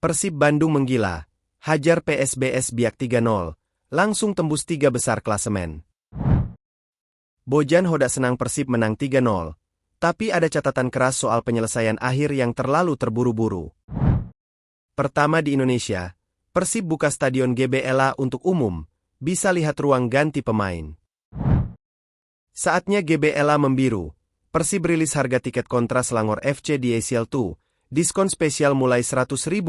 Persib Bandung menggila, hajar PSBS Biak 3-0, langsung tembus 3 besar klasemen. Bojan Hodak senang Persib menang 3-0, tapi ada catatan keras soal penyelesaian akhir yang terlalu terburu-buru. Pertama di Indonesia, Persib buka Stadion GBLA untuk umum, bisa lihat ruang ganti pemain. Saatnya GBLA membiru, Persib rilis harga tiket kontra Selangor FC di ACL 2, diskon spesial mulai Rp100.000.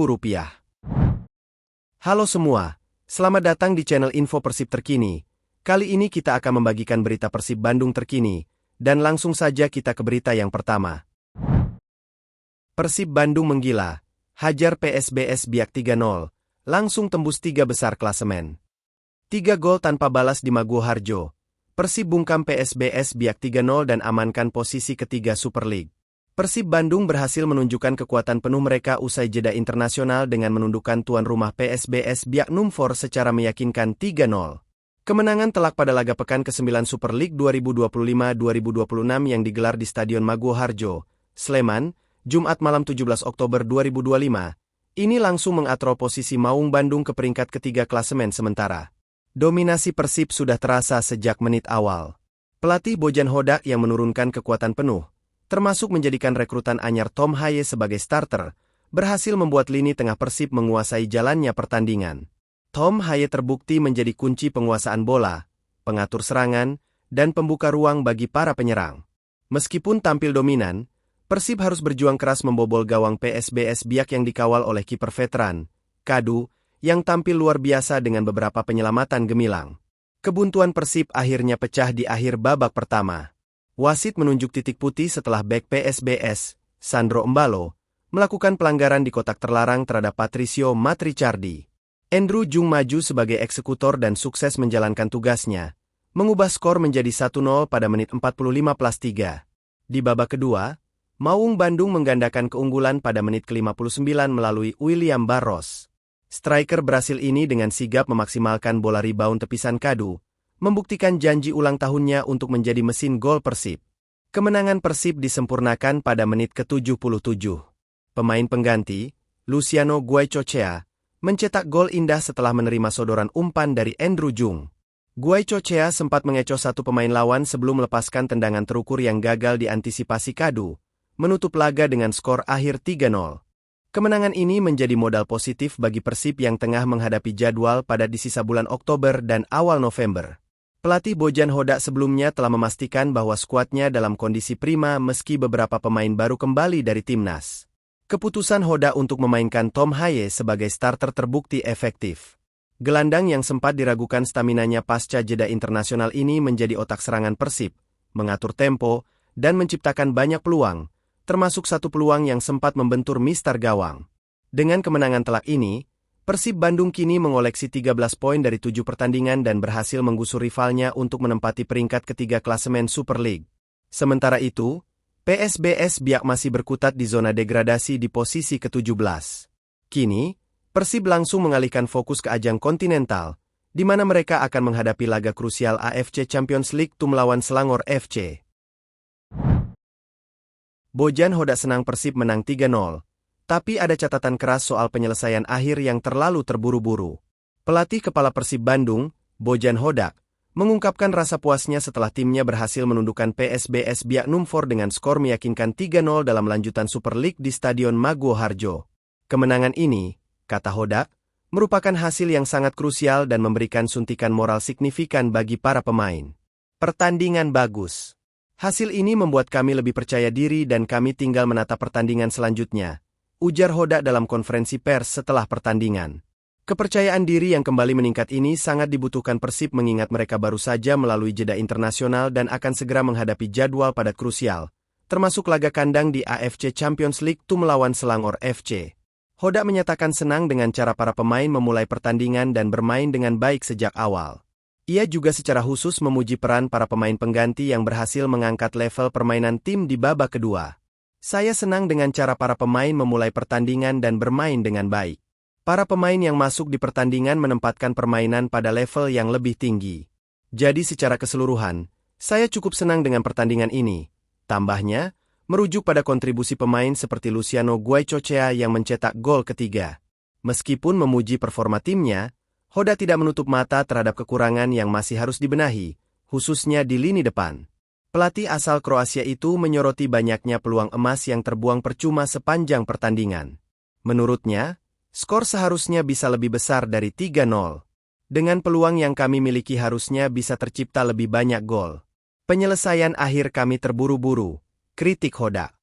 Halo semua, selamat datang di channel Info Persib terkini. Kali ini kita akan membagikan berita Persib Bandung terkini, dan langsung saja kita ke berita yang pertama. Persib Bandung menggila, hajar PSBS Biak 3-0, langsung tembus 3 besar klasemen. 3 gol tanpa balas di Maguwoharjo, Persib bungkam PSBS Biak 3-0 dan amankan posisi ketiga Super League. Persib Bandung berhasil menunjukkan kekuatan penuh mereka usai jeda internasional dengan menundukkan tuan rumah PSBS Biak Numfor secara meyakinkan 3-0. Kemenangan telak pada laga pekan ke-9 Super League 2025-2026 yang digelar di Stadion Maguwoharjo, Sleman, Jumat malam 17 Oktober 2025, ini langsung mengatrol posisi Maung Bandung ke peringkat ketiga klasemen sementara. Dominasi Persib sudah terasa sejak menit awal. Pelatih Bojan Hodak yang menurunkan kekuatan penuh, termasuk menjadikan rekrutan anyar Tom Haye sebagai starter, berhasil membuat lini tengah Persib menguasai jalannya pertandingan. Tom Haye terbukti menjadi kunci penguasaan bola, pengatur serangan, dan pembuka ruang bagi para penyerang. Meskipun tampil dominan, Persib harus berjuang keras membobol gawang PSBS Biak yang dikawal oleh kiper veteran, Kadu, yang tampil luar biasa dengan beberapa penyelamatan gemilang. Kebuntuan Persib akhirnya pecah di akhir babak pertama. Wasit menunjuk titik putih setelah bek PSBS, Sandro Embalo, melakukan pelanggaran di kotak terlarang terhadap Patricio Matrichardi. Andrew Jung maju sebagai eksekutor dan sukses menjalankan tugasnya, mengubah skor menjadi 1-0 pada menit 45+3. Di babak kedua, Maung Bandung menggandakan keunggulan pada menit ke-59 melalui William Barros. Striker Brasil ini dengan sigap memaksimalkan bola rebound tepisan Kadu, membuktikan janji ulang tahunnya untuk menjadi mesin gol Persib. Kemenangan Persib disempurnakan pada menit ke-77. Pemain pengganti, Luciano Guaicochea, mencetak gol indah setelah menerima sodoran umpan dari Andrew Jung. Guaicochea sempat mengecoh satu pemain lawan sebelum melepaskan tendangan terukur yang gagal diantisipasi Kadu, menutup laga dengan skor akhir 3-0. Kemenangan ini menjadi modal positif bagi Persib yang tengah menghadapi jadwal padat di sisa bulan Oktober dan awal November. Pelatih Bojan Hodak sebelumnya telah memastikan bahwa skuadnya dalam kondisi prima meski beberapa pemain baru kembali dari timnas. Keputusan Hodak untuk memainkan Tom Haye sebagai starter terbukti efektif. Gelandang yang sempat diragukan staminanya pasca jeda internasional ini menjadi otak serangan Persib, mengatur tempo, dan menciptakan banyak peluang, termasuk satu peluang yang sempat membentur mistar gawang. Dengan kemenangan telak ini, Persib Bandung kini mengoleksi 13 poin dari 7 pertandingan dan berhasil menggusur rivalnya untuk menempati peringkat ketiga klasemen Super League. Sementara itu, PSBS Biak masih berkutat di zona degradasi di posisi ke-17. Kini, Persib langsung mengalihkan fokus ke ajang kontinental, di mana mereka akan menghadapi laga krusial AFC Champions League melawan Selangor FC. Bojan Hodak senang Persib menang 3-0, tapi ada catatan keras soal penyelesaian akhir yang terlalu terburu-buru. Pelatih kepala Persib Bandung, Bojan Hodak, mengungkapkan rasa puasnya setelah timnya berhasil menundukkan PSBS Biak Numfor dengan skor meyakinkan 3-0 dalam lanjutan Super League di Stadion Maguwoharjo. Kemenangan ini, kata Hodak, merupakan hasil yang sangat krusial dan memberikan suntikan moral signifikan bagi para pemain. Pertandingan bagus. Hasil ini membuat kami lebih percaya diri dan kami tinggal menatap pertandingan selanjutnya, ujar Hodak dalam konferensi pers setelah pertandingan. Kepercayaan diri yang kembali meningkat ini sangat dibutuhkan Persib mengingat mereka baru saja melalui jeda internasional dan akan segera menghadapi jadwal padat krusial, termasuk laga kandang di AFC Champions League melawan Selangor FC. Hodak menyatakan senang dengan cara para pemain memulai pertandingan dan bermain dengan baik sejak awal. Ia juga secara khusus memuji peran para pemain pengganti yang berhasil mengangkat level permainan tim di babak kedua. Saya senang dengan cara para pemain memulai pertandingan dan bermain dengan baik. Para pemain yang masuk di pertandingan menempatkan permainan pada level yang lebih tinggi. Jadi secara keseluruhan, saya cukup senang dengan pertandingan ini. Tambahnya, merujuk pada kontribusi pemain seperti Luciano Guaicochea yang mencetak gol ketiga. Meskipun memuji performa timnya, Hoda tidak menutup mata terhadap kekurangan yang masih harus dibenahi, khususnya di lini depan. Pelatih asal Kroasia itu menyoroti banyaknya peluang emas yang terbuang percuma sepanjang pertandingan. Menurutnya, skor seharusnya bisa lebih besar dari 3-0. Dengan peluang yang kami miliki harusnya bisa tercipta lebih banyak gol. Penyelesaian akhir kami terburu-buru, kritik Hoda.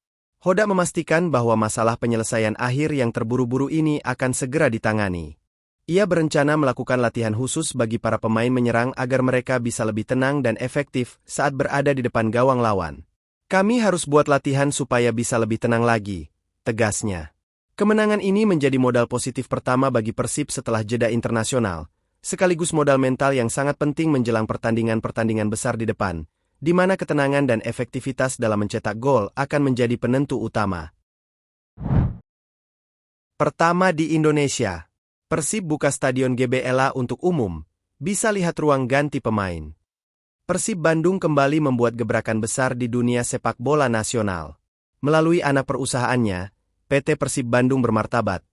Hoda memastikan bahwa masalah penyelesaian akhir yang terburu-buru ini akan segera ditangani. Ia berencana melakukan latihan khusus bagi para pemain menyerang agar mereka bisa lebih tenang dan efektif saat berada di depan gawang lawan. Kami harus buat latihan supaya bisa lebih tenang lagi, tegasnya. Kemenangan ini menjadi modal positif pertama bagi Persib setelah jeda internasional, sekaligus modal mental yang sangat penting menjelang pertandingan-pertandingan besar di depan, di mana ketenangan dan efektivitas dalam mencetak gol akan menjadi penentu utama. Pertama di Indonesia, Persib buka Stadion GBLA untuk umum, bisa lihat ruang ganti pemain. Persib Bandung kembali membuat gebrakan besar di dunia sepak bola nasional. Melalui anak perusahaannya, PT Persib Bandung Bermartabat,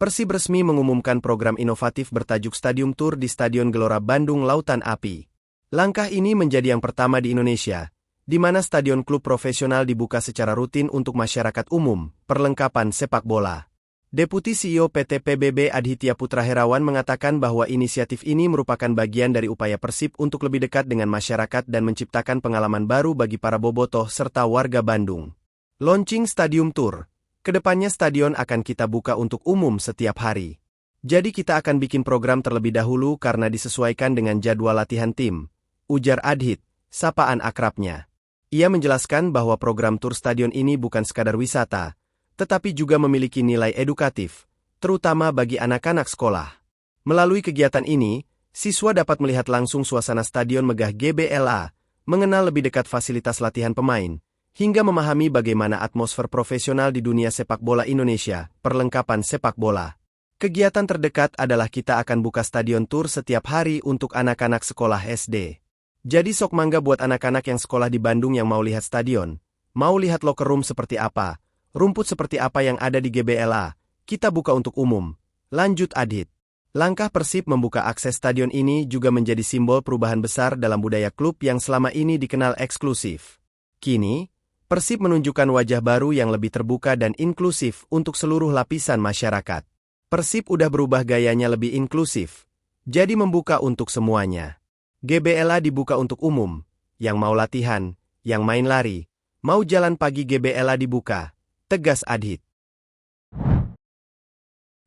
Persib resmi mengumumkan program inovatif bertajuk Stadium Tour di Stadion Gelora Bandung Lautan Api. Langkah ini menjadi yang pertama di Indonesia, di mana stadion klub profesional dibuka secara rutin untuk masyarakat umum, perlengkapan sepak bola. Deputi CEO PT PBB Adhitya Putra Herawan mengatakan bahwa inisiatif ini merupakan bagian dari upaya Persib untuk lebih dekat dengan masyarakat dan menciptakan pengalaman baru bagi para bobotoh serta warga Bandung. Launching Stadium Tour. Kedepannya stadion akan kita buka untuk umum setiap hari. Jadi kita akan bikin program terlebih dahulu karena disesuaikan dengan jadwal latihan tim, ujar Adhit, sapaan akrabnya. Ia menjelaskan bahwa program tur stadion ini bukan sekadar wisata, tetapi juga memiliki nilai edukatif, terutama bagi anak-anak sekolah. Melalui kegiatan ini, siswa dapat melihat langsung suasana stadion megah GBLA, mengenal lebih dekat fasilitas latihan pemain, hingga memahami bagaimana atmosfer profesional di dunia sepak bola Indonesia, perlengkapan sepak bola. Kegiatan terdekat adalah kita akan buka stadion tour setiap hari untuk anak-anak sekolah SD. Jadi sok mangga buat anak-anak yang sekolah di Bandung yang mau lihat stadion, mau lihat locker room seperti apa, rumput seperti apa yang ada di GBLA, kita buka untuk umum, lanjut Adhit. Langkah Persib membuka akses stadion ini juga menjadi simbol perubahan besar dalam budaya klub yang selama ini dikenal eksklusif. Kini, Persib menunjukkan wajah baru yang lebih terbuka dan inklusif untuk seluruh lapisan masyarakat. Persib udah berubah gayanya lebih inklusif, jadi membuka untuk semuanya. GBLA dibuka untuk umum, yang mau latihan, yang main lari, mau jalan pagi GBLA dibuka, tegas Adhit.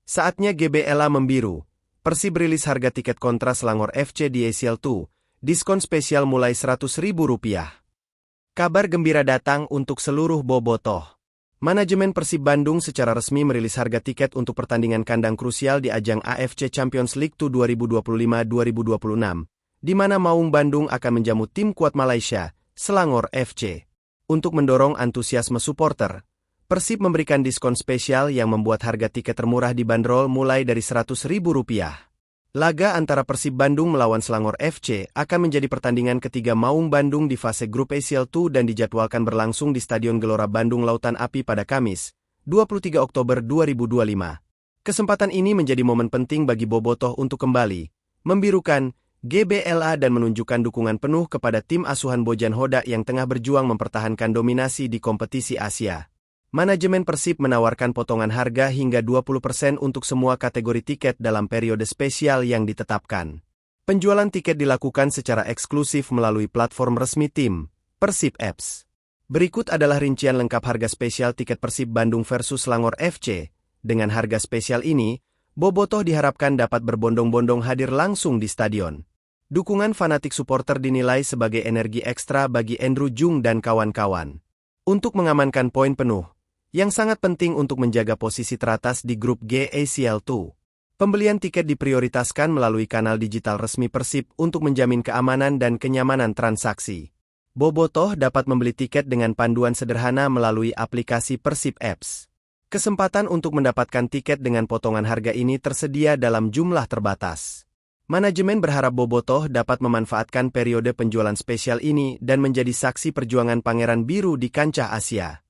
Saatnya GBLA membiru, Persib rilis harga tiket kontra Selangor FC di ACL 2, diskon spesial mulai Rp100.000. Kabar gembira datang untuk seluruh bobotoh. Manajemen Persib Bandung secara resmi merilis harga tiket untuk pertandingan kandang krusial di ajang AFC Champions League 2 2025-2026, di mana Maung Bandung akan menjamu tim kuat Malaysia, Selangor FC. Untuk mendorong antusiasme supporter, Persib memberikan diskon spesial yang membuat harga tiket termurah dibanderol mulai dari Rp100.000. Laga antara Persib Bandung melawan Selangor FC akan menjadi pertandingan ketiga Maung Bandung di fase grup ACL 2 dan dijadwalkan berlangsung di Stadion Gelora Bandung Lautan Api pada Kamis, 23 Oktober 2025. Kesempatan ini menjadi momen penting bagi bobotoh untuk kembali membirukan GBLA dan menunjukkan dukungan penuh kepada tim asuhan Bojan Hoda yang tengah berjuang mempertahankan dominasi di kompetisi Asia. Manajemen Persib menawarkan potongan harga hingga 20% untuk semua kategori tiket dalam periode spesial yang ditetapkan. Penjualan tiket dilakukan secara eksklusif melalui platform resmi tim, Persib Apps. Berikut adalah rincian lengkap harga spesial tiket Persib Bandung versus Selangor FC. Dengan harga spesial ini, bobotoh diharapkan dapat berbondong-bondong hadir langsung di stadion. Dukungan fanatik supporter dinilai sebagai energi ekstra bagi Andrew Jung dan kawan-kawan. Untuk mengamankan poin penuh, yang sangat penting untuk menjaga posisi teratas di grup G ACL 2. Pembelian tiket diprioritaskan melalui kanal digital resmi Persib untuk menjamin keamanan dan kenyamanan transaksi. Bobotoh dapat membeli tiket dengan panduan sederhana melalui aplikasi Persib Apps. Kesempatan untuk mendapatkan tiket dengan potongan harga ini tersedia dalam jumlah terbatas. Manajemen berharap bobotoh dapat memanfaatkan periode penjualan spesial ini dan menjadi saksi perjuangan Pangeran Biru di kancah Asia.